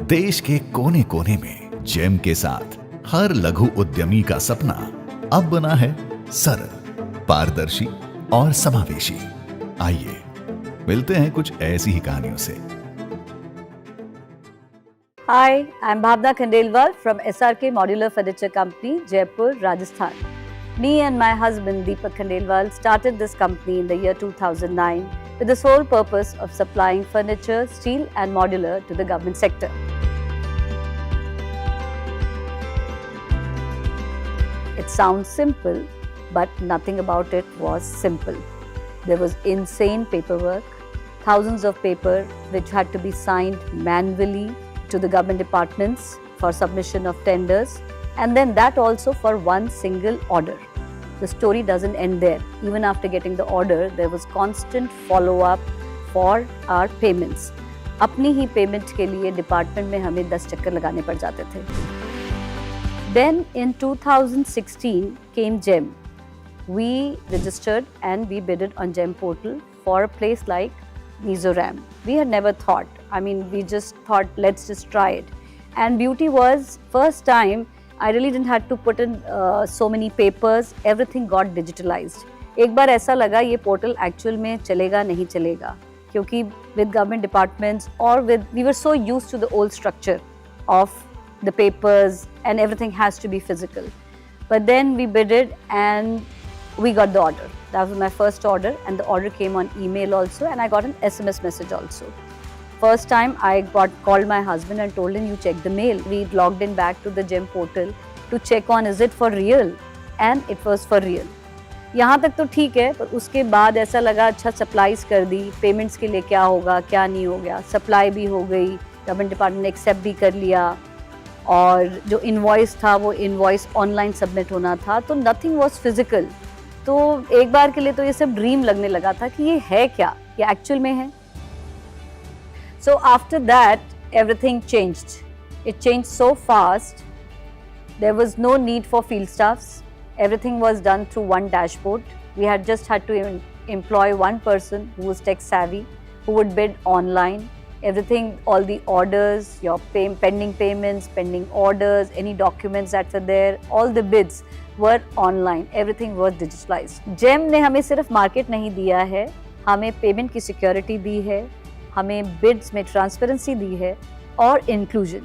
देश के कोने कोने में जेम के साथ हर लघु उद्यमी का सपना अब बना है सरल, पारदर्शी और समावेशी। आइए मिलते हैं कुछ ऐसी ही कहानियों से। Hi, I'm Bhavna Khandelwal from SRK Modular Furniture Company, Jaipur, Rajasthan. Me and my husband Deepak Khandelwal started this company in the year 2009 with the sole purpose of supplying furniture, steel and modular to the government sector. It sounds simple, but nothing about it was simple. There was insane paperwork, thousands of paper which had to be signed manually to the government departments for submission of tenders, and then that also for one single order. The story doesn't end there. Even after getting the order, there was constant follow-up for our payments. अपनी ही payment के लिए department में हमें 10 चक्कर लगाने पड़ जाते थे. Then in 2016 came GEM. We registered and we bidded on GEM portal for a place like Mizoram. We had never thought. We just thought, let's just try it. And beauty was, first time, I really didn't have to put in so many papers. Everything got digitalized. एक बार ऐसा लगा ये portal actual में चलेगा नहीं चलेगा, क्योंकि with government departments or we were so used to the old structure of the papers and everything has to be physical. But then we bidded and we got the order. That was my first order, and the order came on email also, and I got an SMS message also. First time I called my husband and told him, you check the mail. We logged in back to the GEM portal to check on is it for real, and it was for real. यहाँ तक तो ठीक है, पर उसके बाद ऐसा लगा अच्छा सप्लाईज कर दी, पेमेंट्स के लिए क्या होगा क्या नहीं हो गया, सप्लाई भी हो गई, गवर्नमेंट डिपार्टमेंट ने एक्सेप्ट भी कर लिया, और जो इनवॉइस था वो इनवॉइस ऑनलाइन सबमिट होना था, तो नथिंग वाज फिजिकल. तो एक बार के लिए तो ये सब ड्रीम लगने लगा था कि ये है क्या, ये एक्चुअल में है. So after that, everything changed. It changed so fast. There was no need for field staffs. Everything was done through one dashboard. We just had to employ one person who was tech savvy, who would bid online. Everything, all the orders, your pending payments, pending orders, any documents that were there, all the bids were online. Everything was digitalized. GEM ने हमें सिर्फ market नहीं दिया है, हमें payment की security दी है, हमें बिड्स में ट्रांसपेरेंसी दी है और इंक्लूजन.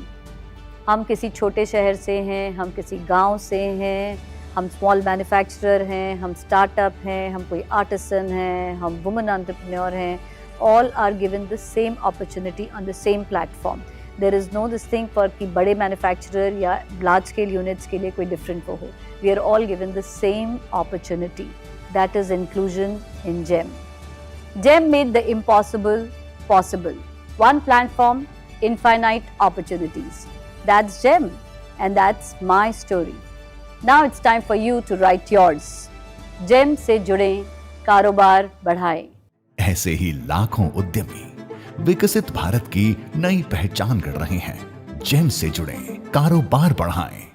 हम किसी छोटे शहर से हैं, हम किसी गांव से हैं, हम स्मॉल मैन्युफैक्चरर हैं, हम स्टार्टअप हैं, हम कोई आर्टिसन हैं, हम वुमेन एंटरप्रेन्योर हैं. All are given the same opportunity on the same platform. There is no this thing for कि बड़े मैन्युफैक्चरर या लार्ज स्केल यूनिट्स के लिए कोई डिफरेंट वो हो. We are all given the same opportunity. That is inclusion in GEM. GEM made the impossible possible. One platform, infinite opportunities. That's GEM, and that's my story. Now it's time for you to write yours. GEM से जुड़ें, कारोबार बढ़ाएं. ऐसे ही लाखों उद्यमी विकसित भारत की नई पहचान गढ़ रहे हैं. जेम से जुड़ें, कारोबार बढ़ाएं.